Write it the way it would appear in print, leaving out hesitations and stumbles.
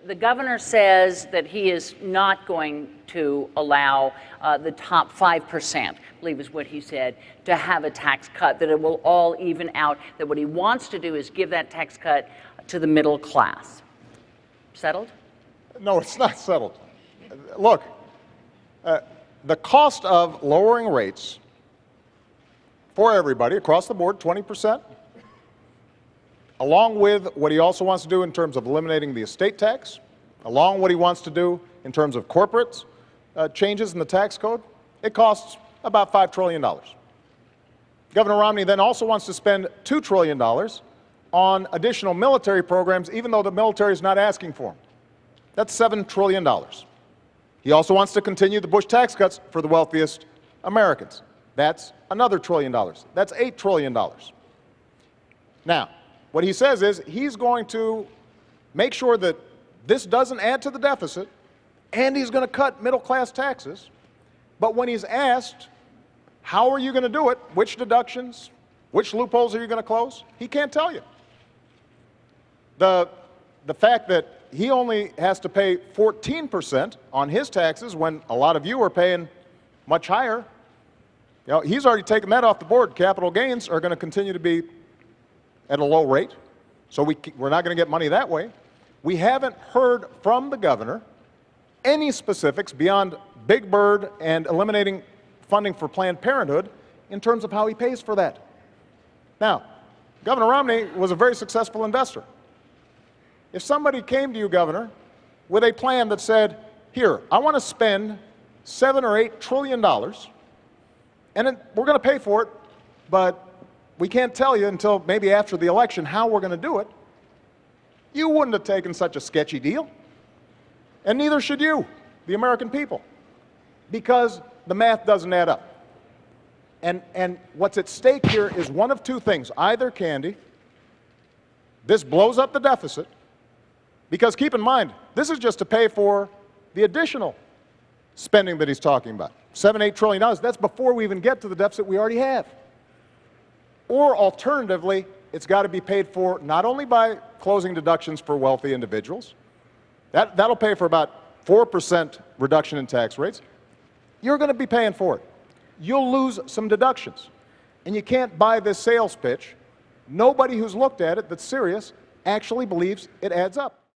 the governor says that he is not going to allow the top 5%, I believe is what he said, to have a tax cut, that it will all even out, that what he wants to do is give that tax cut to the middle class. Settled? No, it's not settled. Look, the cost of lowering rates for everybody across the board, 20%, along with what he also wants to do in terms of eliminating the estate tax, along with what he wants to do in terms of corporate changes in the tax code, it costs about $5 trillion. Governor Romney then also wants to spend $2 trillion on additional military programs, even though the military is not asking for them. That's $7 trillion. He also wants to continue the Bush tax cuts for the wealthiest Americans. That's another $1 trillion. That's $8 trillion. Now, what he says is he's going to make sure that this doesn't add to the deficit, and he's going to cut middle-class taxes. But when he's asked, how are you going to do it, which deductions, which loopholes are you going to close, he can't tell you. The fact that he only has to pay 14% on his taxes when a lot of you are paying much higher, he's already taken that off the board. Capital gains are going to continue to be at a low rate, so we're not going to get money that way. We haven't heard from the governor any specifics beyond Big Bird and eliminating funding for Planned Parenthood in terms of how he pays for that. Now, Governor Romney was a very successful investor. If somebody came to you, Governor, with a plan that said, here, I want to spend $7 or $8 trillion, and we're going to pay for it, but we can't tell you until maybe after the election how we're going to do it, you wouldn't have taken such a sketchy deal. And neither should you, the American people, because the math doesn't add up. And what's at stake here is one of two things. Either, Candy, this blows up the deficit, because keep in mind, this is just to pay for the additional spending that he's talking about. $7, $8 trillion, that's before we even get to the deficit we already have. Or alternatively, it's got to be paid for not only by closing deductions for wealthy individuals, that'll pay for about 4% reduction in tax rates. You're going to be paying for it. You'll lose some deductions. And you can't buy this sales pitch. Nobody who's looked at it that's serious actually believes it adds up.